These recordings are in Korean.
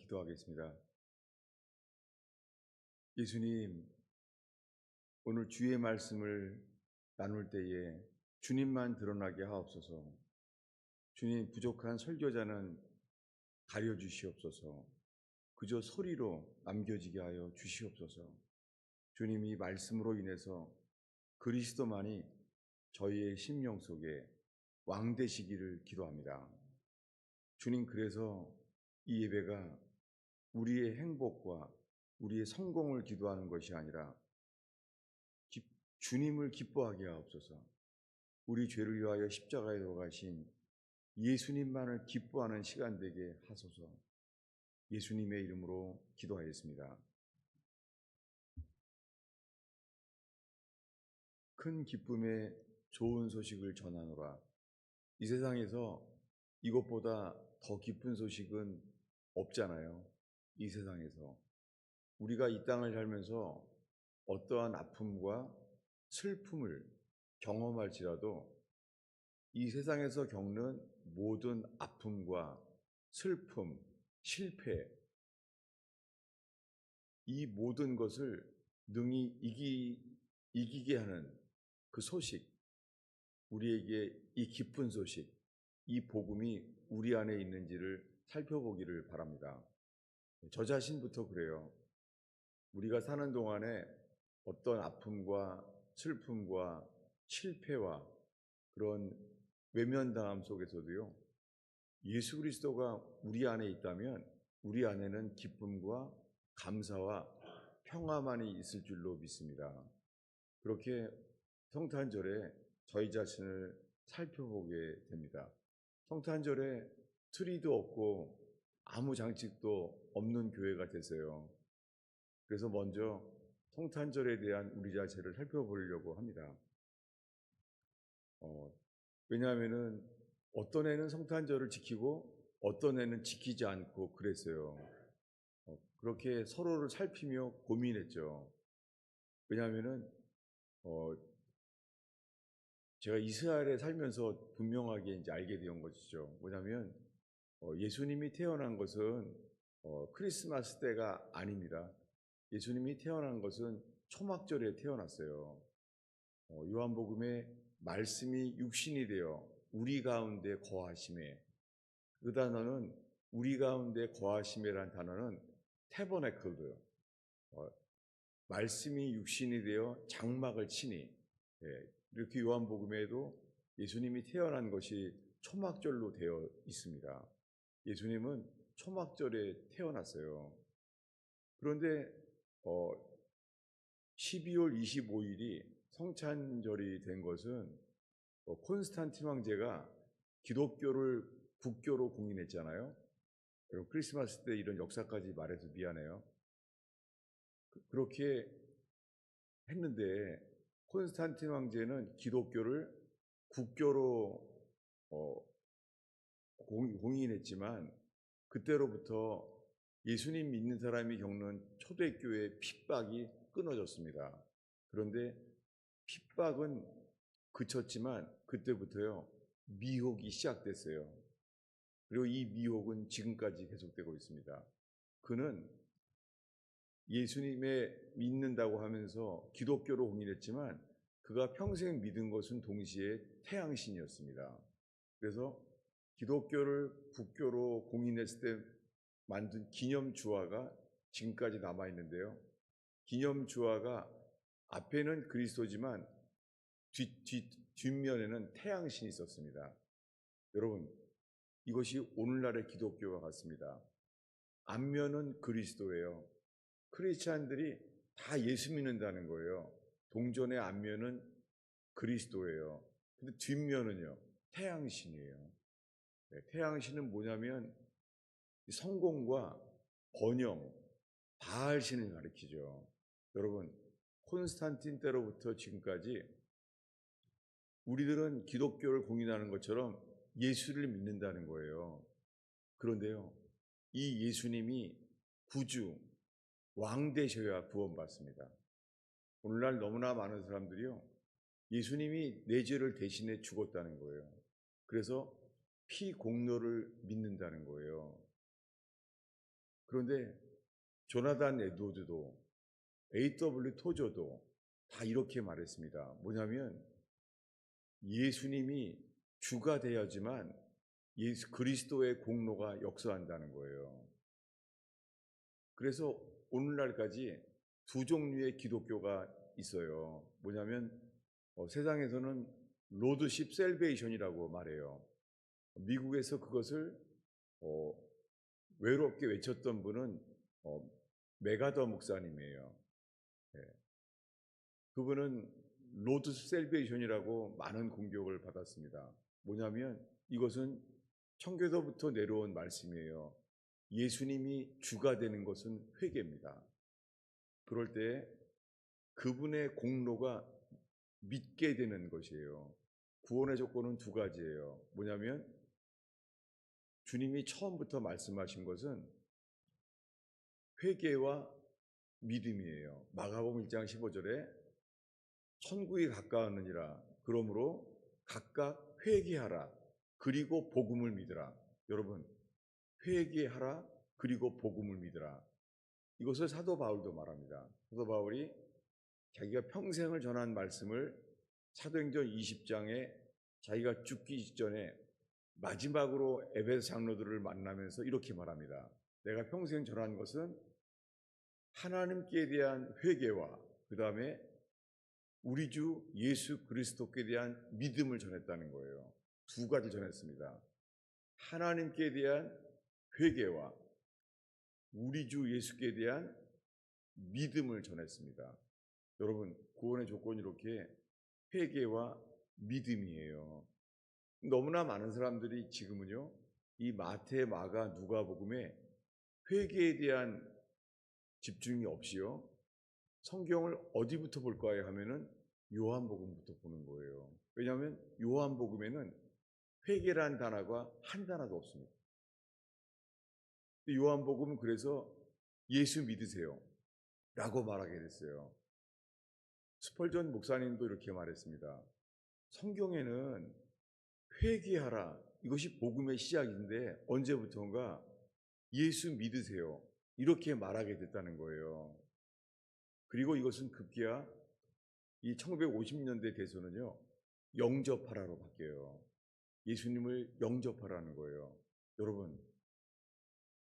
기도하겠습니다. 예수님, 오늘 주의 말씀을 나눌 때에 주님만 드러나게 하옵소서. 주님, 부족한 설교자는 가려주시옵소서. 그저 소리로 남겨지게 하여 주시옵소서. 주님, 이 말씀으로 인해서 그리스도만이 저희의 심령 속에 왕되시기를 기도합니다. 주님, 그래서 이 예배가 우리의 행복과 우리의 성공을 기도하는 것이 아니라 주님을 기뻐하게 하옵소서. 우리 죄를 위하여 십자가에 돌아가신 예수님만을 기뻐하는 시간 되게 하소서. 예수님의 이름으로 기도하였습니다. 큰 기쁨의 좋은 소식을 전하노라. 이 세상에서 이것보다 더 기쁜 소식은 없잖아요. 이 세상에서 우리가 이 땅을 살면서 어떠한 아픔과 슬픔을 경험할지라도 이 세상에서 겪는 모든 아픔과 슬픔, 실패, 이 모든 것을 능히 이기게 하는 그 소식, 우리에게 이 기쁜 소식, 이 복음이 우리 안에 있는지를 살펴보기를 바랍니다. 저 자신부터 그래요. 우리가 사는 동안에 어떤 아픔과 슬픔과 실패와 그런 외면당함 속에서도요, 예수 그리스도가 우리 안에 있다면 우리 안에는 기쁨과 감사와 평화만이 있을 줄로 믿습니다. 그렇게 성탄절에 저희 자신을 살펴보게 됩니다. 성탄절에 트리도 없고 아무 장식도 없는 교회가 됐어요. 그래서 먼저 성탄절에 대한 우리 자체를 살펴보려고 합니다. 왜냐하면은 어떤 애는 성탄절을 지키고 어떤 애는 지키지 않고 그랬어요. 그렇게 서로를 살피며 고민했죠. 왜냐하면은 제가 이스라엘에 살면서 분명하게 이제 알게 된 것이죠. 뭐냐면 예수님이 태어난 것은 크리스마스 때가 아닙니다. 예수님이 태어난 것은 초막절에 태어났어요. 요한복음에 말씀이 육신이 되어 우리 가운데 거하심에, 그 단어는 우리 가운데 거하심이라는 단어는 태버네클도요. 말씀이 육신이 되어 장막을 치니, 이렇게 요한복음에도 예수님이 태어난 것이 초막절로 되어 있습니다. 예수님은 초막절에 태어났어요. 그런데 12월 25일이 성찬절이 된 것은 콘스탄틴 황제가 기독교를 국교로 공인했잖아요. 여러분, 크리스마스 때 이런 역사까지 말해서 미안해요. 그렇게 했는데 콘스탄틴 황제는 기독교를 국교로 공인했지만 그때로부터 예수님 믿는 사람이 겪는 초대교회 핍박이 끊어졌습니다. 그런데 핍박은 그쳤지만 그때부터요, 미혹이 시작됐어요. 그리고 이 미혹은 지금까지 계속되고 있습니다. 그는 예수님의 믿는다고 하면서 기독교로 공인했지만 그가 평생 믿은 것은 동시에 태양신이었습니다. 그래서 기독교를 국교로 공인했을 때 만든 기념주화가 지금까지 남아있는데요. 기념주화가 앞에는 그리스도지만 뒷면에는 태양신이 있었습니다. 여러분, 이것이 오늘날의 기독교와 같습니다. 앞면은 그리스도예요. 크리스찬들이 다 예수 믿는다는 거예요. 동전의 앞면은 그리스도예요. 근데 뒷면은요, 태양신이에요. 태양신은 뭐냐면 성공과 번영, 바알신을 가리키죠. 여러분, 콘스탄틴 때로부터 지금까지 우리들은 기독교를 공인하는 것처럼 예수를 믿는다는 거예요. 그런데요, 이 예수님이 구주, 왕 되셔야 구원받습니다. 오늘날 너무나 많은 사람들이요, 예수님이 내 죄를 대신해 죽었다는 거예요. 그래서 피공로를 믿는다는 거예요. 그런데 조나단 에드워드도 A.W. 토저도 다 이렇게 말했습니다. 뭐냐면 예수님이 주가 되어야지만 예수 그리스도의 공로가 역사한다는 거예요. 그래서 오늘날까지 두 종류의 기독교가 있어요. 뭐냐면 세상에서는 로드십 셀베이션이라고 말해요. 미국에서 그것을 외롭게 외쳤던 분은 메가더 목사님이에요. 예. 그분은 로드 셀베이션이라고 많은 공격을 받았습니다. 뭐냐면 이것은 청교도부터 내려온 말씀이에요. 예수님이 주가 되는 것은 회개입니다. 그럴 때 그분의 공로가 믿게 되는 것이에요. 구원의 조건은 두 가지예요. 뭐냐면 주님이 처음부터 말씀하신 것은 회개와 믿음이에요. 마가복음 1장 15절에 천국이 가까웠느니라. 그러므로 각각 회개하라. 그리고 복음을 믿으라. 여러분, 회개하라. 그리고 복음을 믿으라. 이것을 사도 바울도 말합니다. 사도 바울이 자기가 평생을 전한 말씀을 사도행전 20장에 자기가 죽기 직전에 마지막으로 에베소 장로들을 만나면서 이렇게 말합니다. 내가 평생 전한 것은 하나님께 대한 회개와 그 다음에 우리 주 예수 그리스도께 대한 믿음을 전했다는 거예요. 두 가지 전했습니다. 하나님께 대한 회개와 우리 주 예수께 대한 믿음을 전했습니다. 여러분, 구원의 조건이 이렇게 회개와 믿음이에요. 너무나 많은 사람들이 지금은요, 이 마태, 마가, 누가복음에 회개에 대한 집중이 없이요, 성경을 어디부터 볼까요 하면은 요한복음부터 보는 거예요. 왜냐하면 요한복음에는 회개란 단어가 한 단어도 없습니다. 요한복음은 그래서 예수 믿으세요 라고 말하게 됐어요. 스펄전 목사님도 이렇게 말했습니다. 성경에는 회개하라, 이것이 복음의 시작인데 언제부턴가 예수 믿으세요 이렇게 말하게 됐다는 거예요. 그리고 이것은 급기야 이 1950년대 돼서는요, 영접하라로 바뀌어요. 예수님을 영접하라는 거예요. 여러분,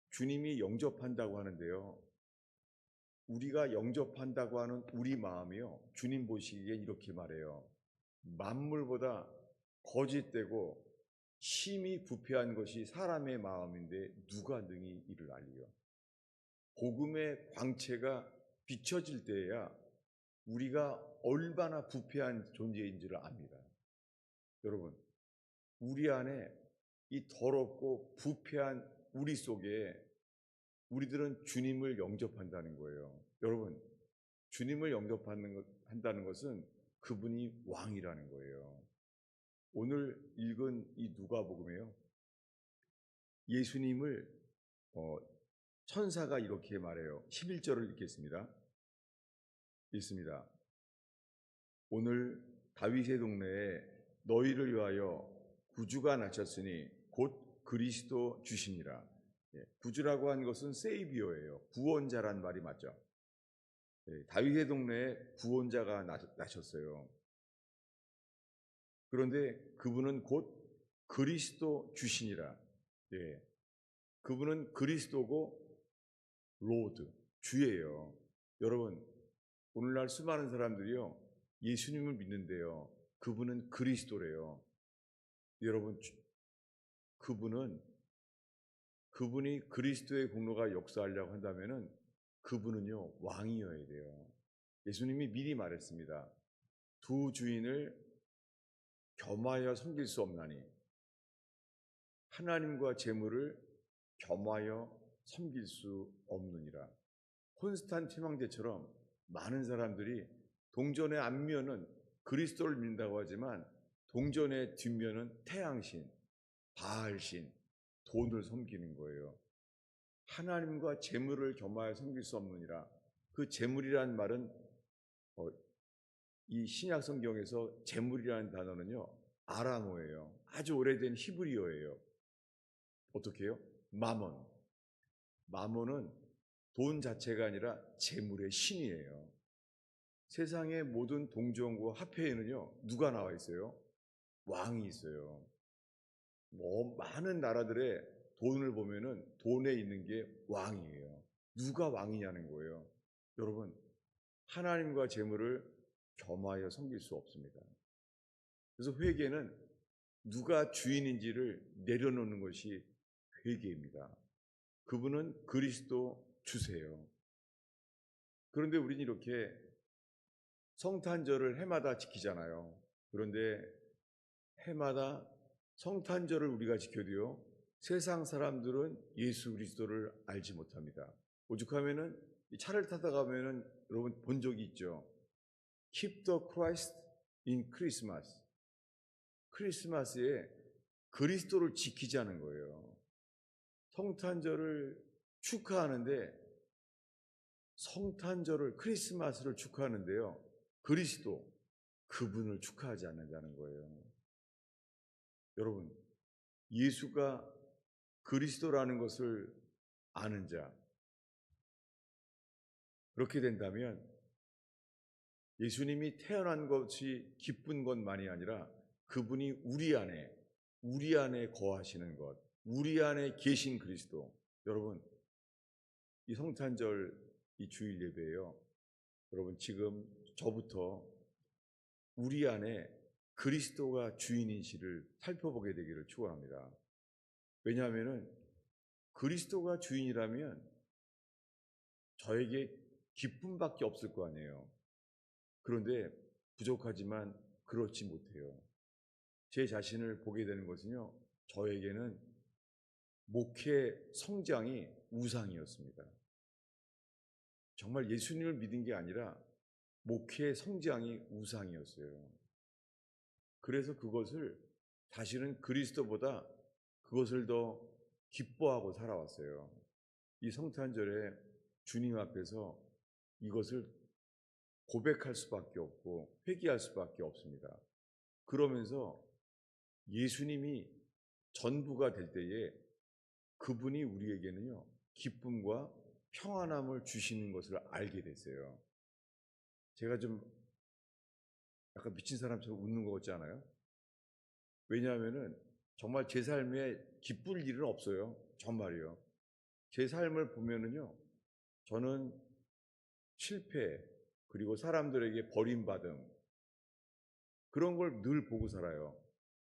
주님이 영접한다고 하는데요, 우리가 영접한다고 하는 우리 마음이요, 주님 보시기엔 이렇게 말해요. 만물보다 거짓되고 심히 부패한 것이 사람의 마음인데 누가 능히 이를 알리요. 복음의 광채가 비춰질 때에야 우리가 얼마나 부패한 존재인지를 압니다. 여러분, 우리 안에 이 더럽고 부패한 우리 속에 우리들은 주님을 영접한다는 거예요. 여러분, 주님을 영접한다는 것은 그분이 왕이라는 거예요. 오늘 읽은 이 누가복음에요, 예수님을 천사가 이렇게 말해요. 11절을 읽겠습니다. 읽습니다. 오늘 다윗의 동네에 너희를 위하여 구주가 나셨으니 곧 그리스도 주시니라. 구주라고 한 것은 세이비어예요. 구원자란 말이 맞죠. 다윗의 동네에 구원자가 나셨어요. 그런데 그분은 곧 그리스도 주시니라. 그분은 그리스도고 로드, 주예요. 여러분, 오늘날 수많은 사람들이요, 예수님을 믿는데요, 그분은 그리스도래요. 여러분, 그분이 그리스도의 공로가 역사하려고 한다면은 그분은요, 왕이어야 돼요. 예수님이 미리 말했습니다. 두 주인을 겸하여 섬길 수 없나니 하나님과 재물을 겸하여 섬길 수 없느니라. 콘스탄틴 황제처럼 많은 사람들이 동전의 앞면은 그리스도를 믿는다고 하지만 동전의 뒷면은 태양신, 바알신, 돈을 섬기는 거예요. 하나님과 재물을 겸하여 섬길 수 없느니라. 그 재물이라는 말은 이 신약 성경에서 재물이라는 단어는요, 아람어예요. 아주 오래된 히브리어예요. 어떻게 해요? 마몬. 마몬은 돈 자체가 아니라 재물의 신이에요. 세상의 모든 동정과 화폐에는요, 누가 나와 있어요? 왕이 있어요. 많은 나라들의 돈을 보면은 돈에 있는 게 왕이에요. 누가 왕이냐는 거예요. 여러분, 하나님과 재물을 겸하여 섬길 수 없습니다. 그래서 회개는 누가 주인인지를 내려놓는 것이 회개입니다. 그분은 그리스도 주세요. 그런데 우리는 이렇게 성탄절을 해마다 지키잖아요. 그런데 해마다 성탄절을 우리가 지켜도요, 세상 사람들은 예수 그리스도를 알지 못합니다. 오죽하면은 차를 타다 가면은 여러분 본 적이 있죠. Keep the Christ in Christmas. 크리스마스에 그리스도를 지키자는 거예요. 성탄절을 축하하는데 성탄절을 크리스마스를 축하하는데요. 그리스도 그분을 축하하지 않는다는 거예요. 여러분, 예수가 그리스도라는 것을 아는 자, 그렇게 된다면 예수님이 태어난 것이 기쁜 것만이 아니라 그분이 우리 안에 거하시는 것, 우리 안에 계신 그리스도. 여러분, 이 성탄절 이 주일 예배예요. 여러분, 지금 저부터 우리 안에 그리스도가 주인인지를 살펴보게 되기를 축원합니다. 왜냐하면은 그리스도가 주인이라면 저에게 기쁨밖에 없을 거 아니에요. 그런데 부족하지만 그렇지 못해요. 제 자신을 보게 되는 것은요, 저에게는 목회 성장이 우상이었습니다. 정말 예수님을 믿은 게 아니라 목회 성장이 우상이었어요. 그래서 그것을 다시는 그리스도보다 그것을 더 기뻐하고 살아왔어요. 이 성탄절에 주님 앞에서 이것을 고백할 수밖에 없고 회개할 수밖에 없습니다. 그러면서 예수님이 전부가 될 때에 그분이 우리에게는요, 기쁨과 평안함을 주시는 것을 알게 됐어요. 제가 좀 약간 미친 사람처럼 웃는 것 같지 않아요? 왜냐하면은 정말 제 삶에 기쁠 일은 없어요. 정말이요. 제 삶을 보면은요, 저는 실패, 그리고 사람들에게 버림받음, 그런 걸 늘 보고 살아요.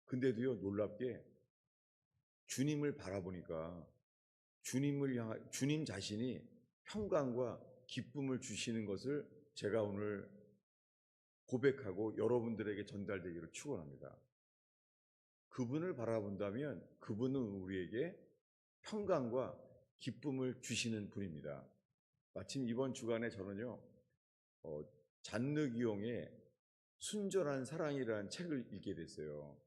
근데도요, 놀랍게 주님을 바라보니까 주님 자신이 평강과 기쁨을 주시는 것을 제가 오늘 고백하고 여러분들에게 전달되기를 축원합니다. 그분을 바라본다면 그분은 우리에게 평강과 기쁨을 주시는 분입니다. 마침 이번 주간에 저는요, 잔느 기용의 순전한 사랑이라는 책을 읽게 됐어요.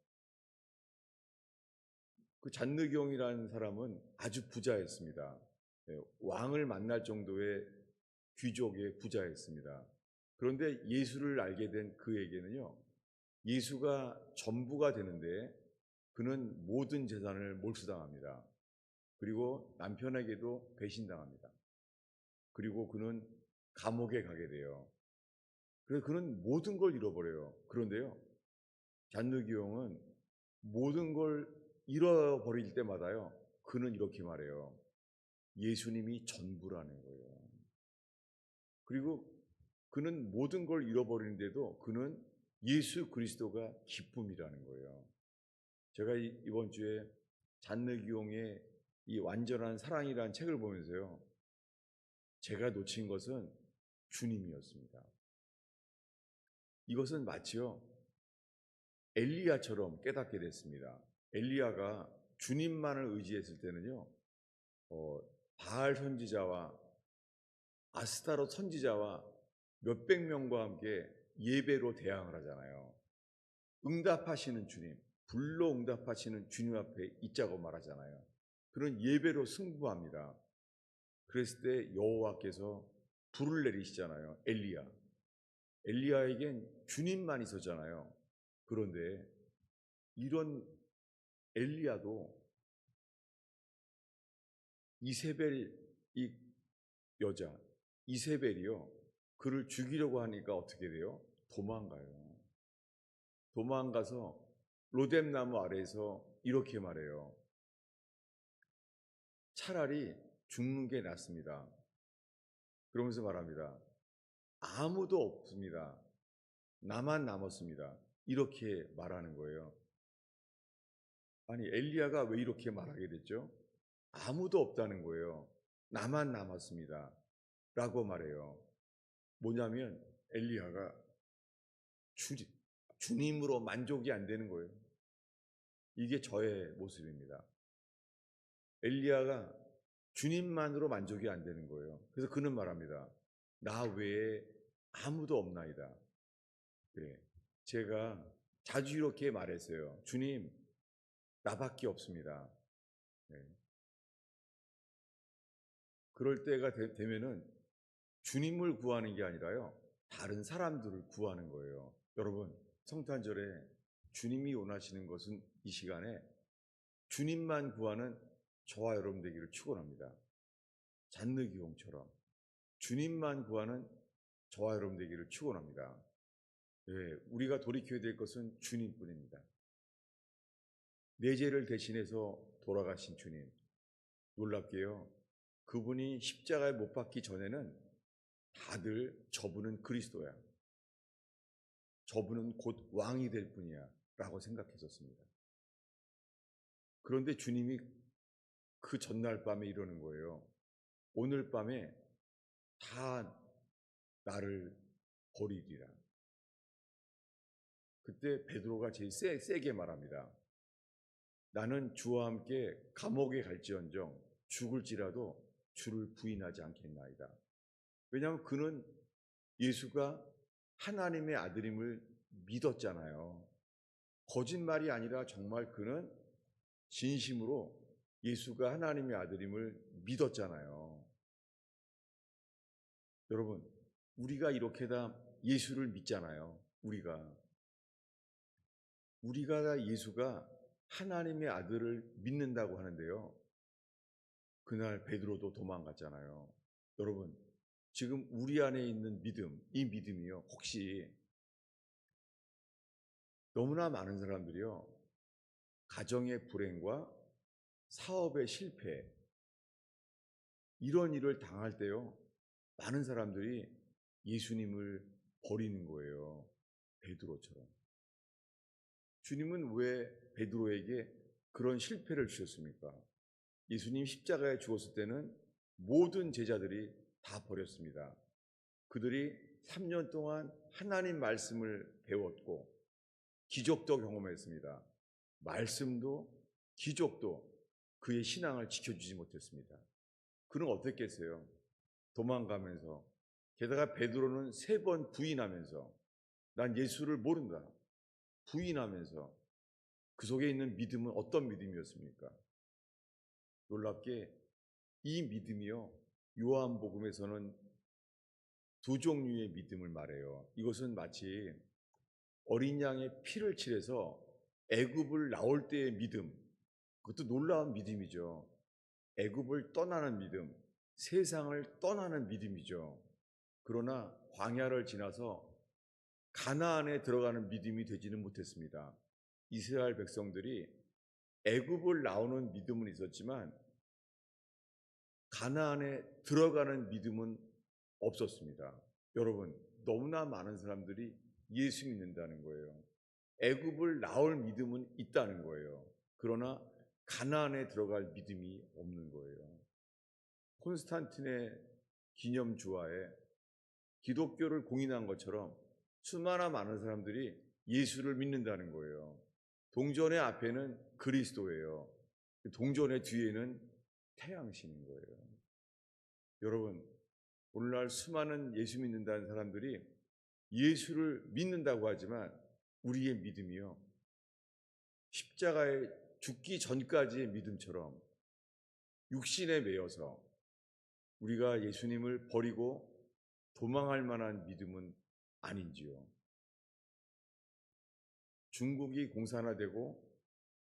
그 잔느 기용이라는 사람은 아주 부자였습니다. 왕을 만날 정도의 귀족의 부자였습니다. 그런데 예수를 알게 된 그에게는요, 예수가 전부가 되는데 그는 모든 재산을 몰수당합니다. 그리고 남편에게도 배신당합니다. 그리고 그는 감옥에 가게 돼요. 그래서 그는 모든 걸 잃어버려요. 그런데요, 잔느 기용은 모든 걸 잃어버릴 때마다요, 그는 이렇게 말해요. 예수님이 전부라는 거예요. 그리고 그는 모든 걸 잃어버리는데도 그는 예수 그리스도가 기쁨이라는 거예요. 제가 이번 주에 잔느 기용의 이 완전한 사랑이라는 책을 보면서요, 제가 놓친 것은 주님이었습니다. 이것은 마치요, 엘리야처럼 깨닫게 됐습니다. 엘리야가 주님만을 의지했을 때는요, 바알 선지자와 아스타롯 선지자와 몇백 명과 함께 예배로 대항을 하잖아요. 응답하시는 주님, 불로 응답하시는 주님 앞에 있자고 말하잖아요. 그런 예배로 승부합니다. 그랬을 때 여호와께서 불을 내리시잖아요. 엘리야에겐 주님만 있었잖아요. 그런데 이런 엘리야도 이세벨 이 여자 이세벨이요, 그를 죽이려고 하니까 어떻게 돼요? 도망가요. 도망가서 로뎀나무 아래에서 이렇게 말해요. 차라리 죽는 게 낫습니다. 그러면서 말합니다. 아무도 없습니다. 나만 남았습니다. 이렇게 말하는 거예요. 아니, 엘리야가 왜 이렇게 말하게 됐죠? 아무도 없다는 거예요. 나만 남았습니다. 라고 말해요. 뭐냐면 엘리야가 주님으로 만족이 안 되는 거예요. 이게 저의 모습입니다. 엘리야가 주님만으로 만족이 안 되는 거예요. 그래서 그는 말합니다. 나 외에 아무도 없나이다. 그래. 제가 자주 이렇게 말했어요. 주님, 나밖에 없습니다. 네. 그럴 때가 되면은 주님을 구하는 게 아니라요, 다른 사람들을 구하는 거예요. 여러분, 성탄절에 주님이 원하시는 것은 이 시간에 주님만 구하는 저와 여러분 되기를 축원합니다. 잔느기용처럼 주님만 구하는 저와 여러분 되기를 축원합니다. 예, 우리가 돌이켜야 될 것은 주님뿐입니다. 내 죄를 대신해서 돌아가신 주님, 놀랍게요, 그분이 십자가에 못 박기 전에는 다들 저분은 그리스도야, 저분은 곧 왕이 될 뿐이야 라고 생각했었습니다. 그런데 주님이 그 전날 밤에 이러는 거예요. 오늘 밤에 다 나를 버리리라. 그때 베드로가 제일 세게 말합니다. 나는 주와 함께 감옥에 갈지언정 죽을지라도 주를 부인하지 않겠나이다. 왜냐하면 그는 예수가 하나님의 아들임을 믿었잖아요. 거짓말이 아니라 정말 그는 진심으로 예수가 하나님의 아들임을 믿었잖아요. 여러분, 우리가 이렇게 다 예수를 믿잖아요. 우리가 다 예수가 하나님의 아들을 믿는다고 하는데요. 그날 베드로도 도망갔잖아요. 여러분, 지금 우리 안에 있는 믿음, 이 믿음이요, 혹시 너무나 많은 사람들이요, 가정의 불행과 사업의 실패, 이런 일을 당할 때요, 많은 사람들이 예수님을 버리는 거예요. 베드로처럼. 주님은 왜 베드로에게 그런 실패를 주셨습니까? 예수님 십자가에 죽었을 때는 모든 제자들이 다 버렸습니다. 그들이 3년 동안 하나님 말씀을 배웠고 기적도 경험했습니다. 말씀도 기적도 그의 신앙을 지켜주지 못했습니다. 그는 어땠겠어요? 도망가면서, 게다가 베드로는 3번 부인하면서 난 예수를 모른다 부인하면서, 그 속에 있는 믿음은 어떤 믿음이었습니까? 놀랍게 이 믿음이요, 요한복음에서는 2종류의 믿음을 말해요. 이것은 마치 어린 양의 피를 칠해서 애굽을 나올 때의 믿음, 그것도 놀라운 믿음이죠. 애굽을 떠나는 믿음, 세상을 떠나는 믿음이죠. 그러나 광야를 지나서 가나안에 들어가는 믿음이 되지는 못했습니다. 이스라엘 백성들이 애굽을 나오는 믿음은 있었지만 가나안에 들어가는 믿음은 없었습니다. 여러분, 너무나 많은 사람들이 예수 믿는다는 거예요. 애굽을 나올 믿음은 있다는 거예요. 그러나 가나안에 들어갈 믿음이 없는 거예요. 콘스탄틴의 기념주화에 기독교를 공인한 것처럼 수많은 많은 사람들이 예수를 믿는다는 거예요. 동전의 앞에는 그리스도예요. 동전의 뒤에는 태양신인 거예요. 여러분, 오늘날 수많은 예수 믿는다는 사람들이 예수를 믿는다고 하지만 우리의 믿음이요, 십자가에 죽기 전까지의 믿음처럼 육신에 매여서 우리가 예수님을 버리고 도망할 만한 믿음은 아닌지요. 중국이 공산화되고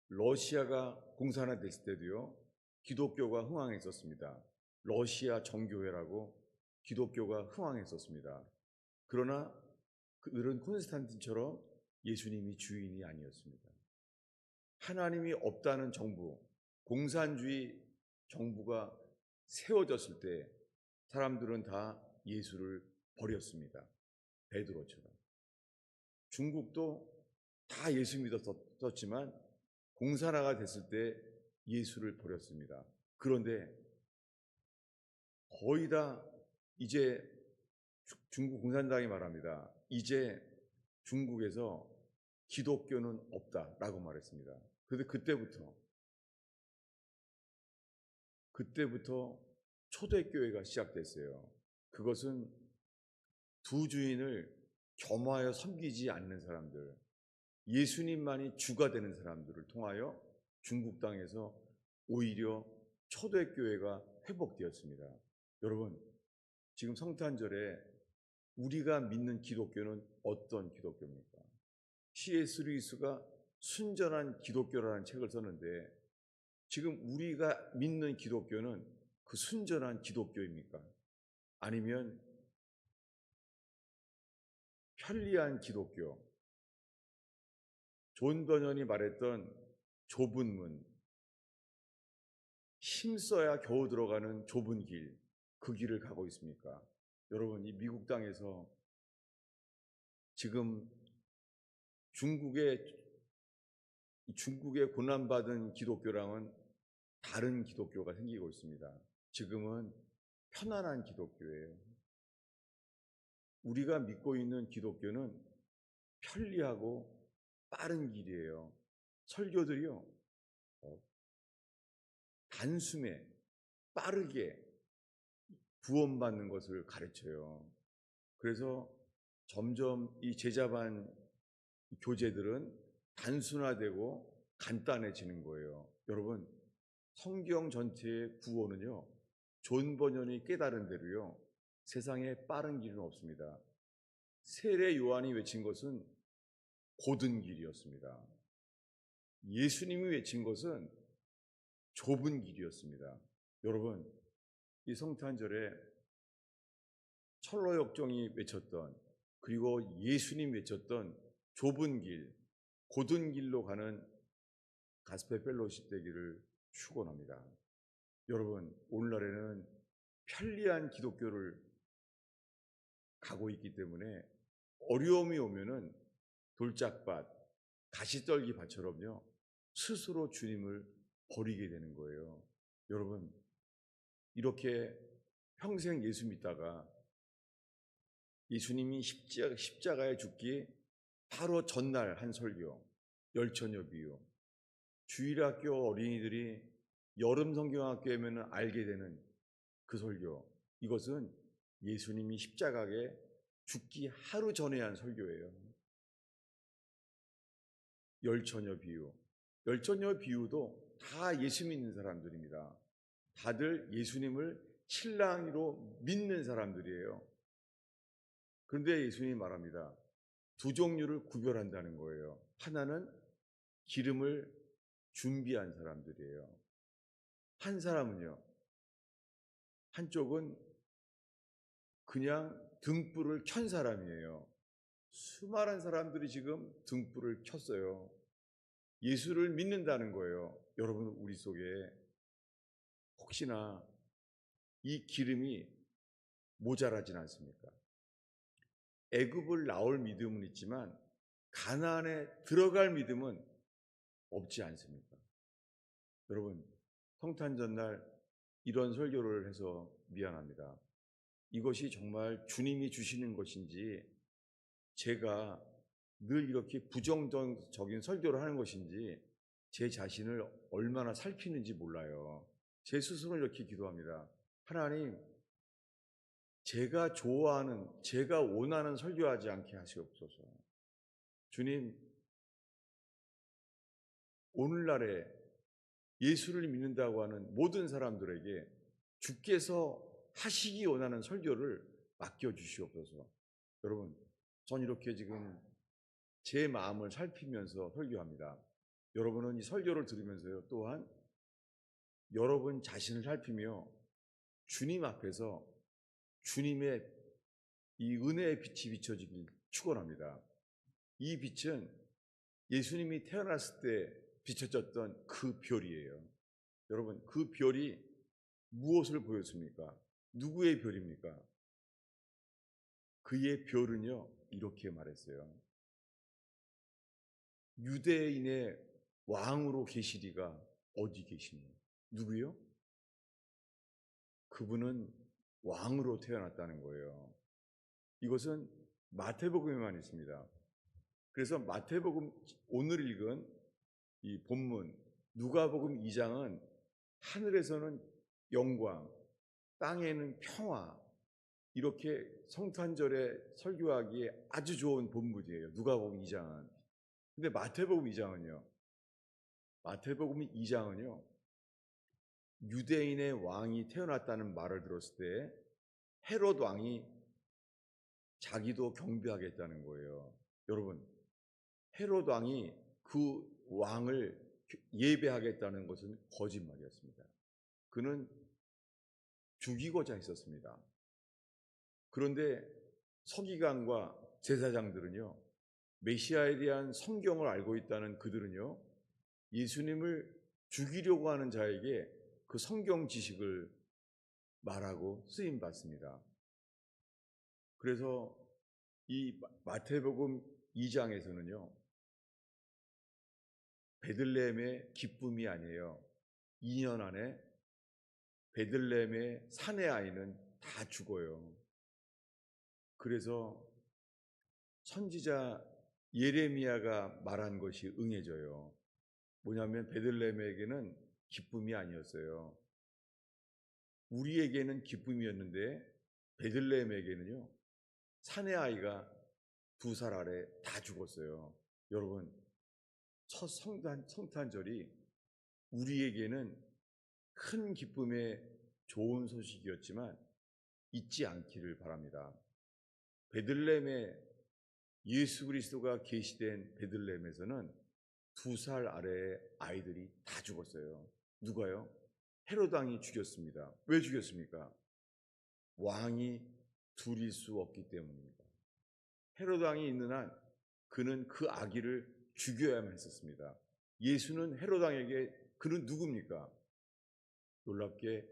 러시아가 공산화됐을 때도요, 기독교가 흥황했었습니다. 러시아 정교회라고 기독교가 흥왕했었습니다. 그러나 그들은 콘스탄틴처럼 예수님이 주인이 아니었습니다. 하나님이 없다는 정부, 공산주의 정부가 세워졌을 때 사람들은 다 예수를 버렸습니다. 베드로처럼. 중국도 다 예수 믿었었지만 공산화가 됐을 때 예수를 버렸습니다. 그런데 거의 다 이제 중국 공산당이 말합니다. 이제 중국에서 기독교는 없다라고 말했습니다. 그런데 그때부터 초대교회가 시작됐어요. 그것은 두 주인을 겸하여 섬기지 않는 사람들, 예수님만이 주가 되는 사람들을 통하여 중국 땅에서 오히려 초대교회가 회복되었습니다. 여러분, 지금 성탄절에 우리가 믿는 기독교는 어떤 기독교입니까? C.S. 루이스가 순전한 기독교라는 책을 썼는데 지금 우리가 믿는 기독교는 그 순전한 기독교입니까? 아니면 편리한 기독교, 존 버년이 말했던 좁은 문, 힘써야 겨우 들어가는 좁은 길, 그 길을 가고 있습니까? 여러분, 이 미국 땅에서 지금 중국의 고난받은 기독교랑은 다른 기독교가 생기고 있습니다. 지금은 편안한 기독교예요. 우리가 믿고 있는 기독교는 편리하고 빠른 길이에요. 설교들이요, 단숨에 빠르게 구원받는 것을 가르쳐요. 그래서 점점 이 제자반 교재들은 단순화되고 간단해지는 거예요. 여러분, 성경 전체의 구원은요, 존 버년이 깨달은 대로요, 세상에 빠른 길은 없습니다. 세례 요한이 외친 것은 곧은 길이었습니다. 예수님이 외친 것은 좁은 길이었습니다. 여러분, 이 성탄절에 철로역정이 외쳤던, 그리고 예수님 외쳤던 좁은 길, 곧은 길로 가는 가스펠 펠로십 되기를 축원합니다. 여러분, 오늘날에는 편리한 기독교를 가고 있기 때문에 어려움이 오면은 돌짝밭, 가시떨기 밭처럼요, 스스로 주님을 버리게 되는 거예요. 여러분, 이렇게 평생 예수 믿다가 예수님이 십자가에 죽기 바로 전날 한 설교, 열처녀 비유, 주일학교 어린이들이 여름 성경학교에 오면 알게 되는 그 설교, 이것은 예수님이 십자가에 죽기 하루 전에 한 설교예요. 열처녀 비유, 열처녀 비유도 다 예수 믿는 사람들입니다. 다들 예수님을 신랑으로 믿는 사람들이에요. 그런데 예수님이 말합니다. 두 종류를 구별한다는 거예요. 하나는 기름을 준비한 사람들이에요. 한 사람은요, 한쪽은 그냥 등불을 켠 사람이에요. 수많은 사람들이 지금 등불을 켰어요. 예수를 믿는다는 거예요. 여러분, 우리 속에 혹시나 이 기름이 모자라진 않습니까? 애굽을 나올 믿음은 있지만 가나안에 들어갈 믿음은 없지 않습니까? 여러분, 성탄절날 이런 설교를 해서 미안합니다. 이것이 정말 주님이 주시는 것인지, 제가 늘 이렇게 부정적인 설교를 하는 것인지, 제 자신을 얼마나 살피는지 몰라요. 제 스스로는 이렇게 기도합니다. 하나님, 제가 좋아하는, 제가 원하는 설교하지 않게 하시옵소서. 주님, 오늘날에 예수를 믿는다고 하는 모든 사람들에게 주께서 하시기 원하는 설교를 맡겨주시옵소서. 여러분, 전 이렇게 지금 제 마음을 살피면서 설교합니다. 여러분은 이 설교를 들으면서요, 또한 여러분 자신을 살피며 주님 앞에서 주님의 이 은혜의 빛이 비춰지길 축원합니다. 이 빛은 예수님이 태어났을 때 비춰졌던 그 별이에요. 여러분, 그 별이 무엇을 보였습니까? 누구의 별입니까? 그의 별은요, 이렇게 말했어요. 유대인의 왕으로 계시리가 어디 계시니? 누구요? 그분은 왕으로 태어났다는 거예요. 이것은 마태복음에만 있습니다. 그래서 마태복음 오늘 읽은 이 본문 누가복음 2장은 하늘에서는 영광, 땅에는 평화, 이렇게 성탄절에 설교하기에 아주 좋은 본문이에요. 누가복음 2장은. 근데 마태복음 2장은요. 마태복음 2장은요. 유대인의 왕이 태어났다는 말을 들었을 때 헤롯 왕이 자기도 경배하겠다는 거예요. 여러분, 헤롯 왕이 그 왕을 예배하겠다는 것은 거짓말이었습니다. 그는 죽이고자 했었습니다. 그런데 서기관과 제사장들은요, 메시아에 대한 성경을 알고 있다는 그들은요, 예수님을 죽이려고 하는 자에게 그 성경 지식을 말하고 쓰임 받습니다. 그래서 이 마태복음 2장에서는요, 베들레헴의 기쁨이 아니에요. 2년 안에 베들레헴의 사내 아이는 다 죽어요. 그래서 선지자 예레미야가 말한 것이 응해져요. 뭐냐면 베들레헴에게는 기쁨이 아니었어요. 우리에게는 기쁨이었는데 베들레헴에게는요, 사내 아이가 2살 아래 다 죽었어요. 여러분, 첫 성탄절이 우리에게는 큰 기쁨의 좋은 소식이었지만 잊지 않기를 바랍니다. 베들레헴에 예수 그리스도가 계시된 베들레헴에서는 2살 아래의 아이들이 다 죽었어요. 누가요? 헤롯 왕이 죽였습니다. 왜 죽였습니까? 왕이 둘일 수 없기 때문입니다. 헤롯 왕이 있는 한 그는 그 아기를 죽여야만 했었습니다. 예수는 헤롯 왕에게 그는 누굽니까? 놀랍게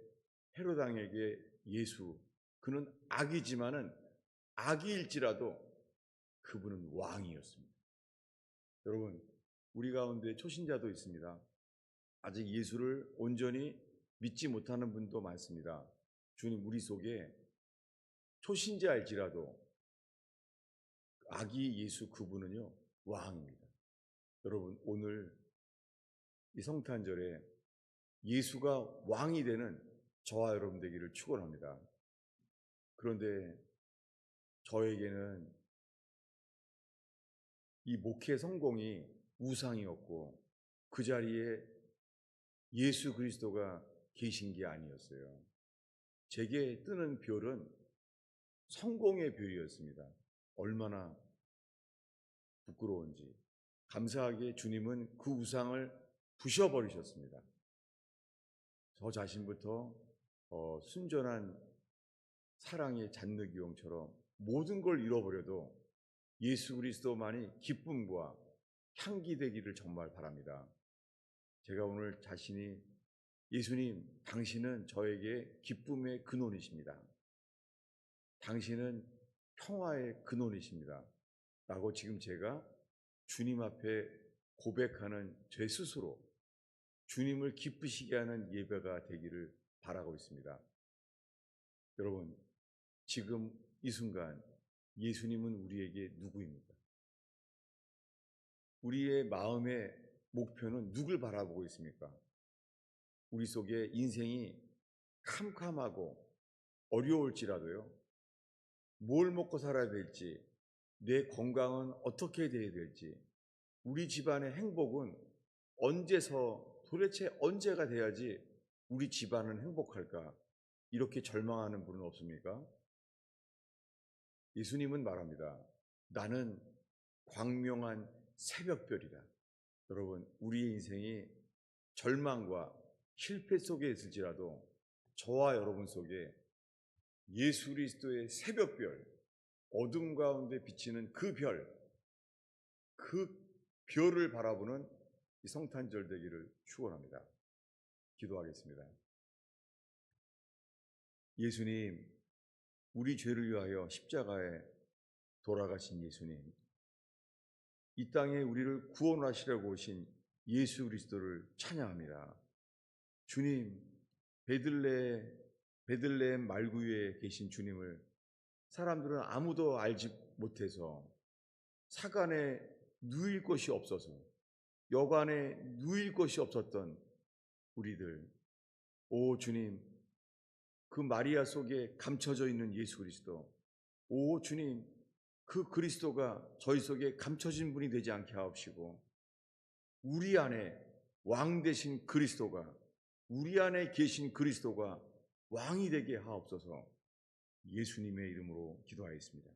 헤롯 왕에게 예수, 그는 아기지만은 아기일지라도 그분은 왕이었습니다. 여러분, 우리 가운데 초신자도 있습니다. 아직 예수를 온전히 믿지 못하는 분도 많습니다. 주님, 우리 속에 초신자일지라도 아기 예수 그분은요, 왕입니다. 여러분, 오늘 이 성탄절에 예수가 왕이 되는 저와 여러분 되기를 축원합니다. 그런데 저에게는 이 목회 성공이 우상이었고 그 자리에 예수 그리스도가 계신 게 아니었어요. 제게 뜨는 별은 성공의 별이었습니다. 얼마나 부끄러운지. 감사하게 주님은 그 우상을 부셔버리셨습니다. 저 자신부터 순전한 사랑의 잔느기용처럼 모든 걸 잃어버려도 예수 그리스도만이 기쁨과 향기 되기를 정말 바랍니다. 제가 오늘 자신이 예수님, 당신은 저에게 기쁨의 근원이십니다. 당신은 평화의 근원이십니다. 라고 지금 제가 주님 앞에 고백하는 제 스스로 주님을 기쁘시게 하는 예배가 되기를 바라고 있습니다. 여러분, 지금 이 순간 예수님은 우리에게 누구입니까? 우리의 마음의 목표는 누굴 바라보고 있습니까? 우리 속에 인생이 캄캄하고 어려울지라도요, 뭘 먹고 살아야 될지, 내 건강은 어떻게 돼야 될지, 우리 집안의 행복은 도대체 언제가 돼야지 우리 집안은 행복할까? 이렇게 절망하는 분은 없습니까? 예수님은 말합니다. 나는 광명한 새벽별이다. 여러분, 우리의 인생이 절망과 실패 속에 있을지라도 저와 여러분 속에 예수 그리스도의 새벽별, 어둠 가운데 비치는 그 별을 바라보는 이 성탄절 되기를 축원합니다. 기도하겠습니다. 예수님, 우리 죄를 위하여 십자가에 돌아가신 예수님, 이 땅에 우리를 구원하시려고 오신 예수 그리스도를 찬양합니다. 주님, 베들레헴 말구유에 계신 주님을 사람들은 아무도 알지 못해서 사간에 누일 곳이 없어서, 여관에 누일 곳이 없었던 우리들, 오 주님, 그 마리아 속에 감춰져 있는 예수 그리스도, 오 주님, 그 그리스도가 저희 속에 감춰진 분이 되지 않게 하옵시고, 우리 안에 왕 되신 그리스도가, 우리 안에 계신 그리스도가 왕이 되게 하옵소서. 예수님의 이름으로 기도하였습니다.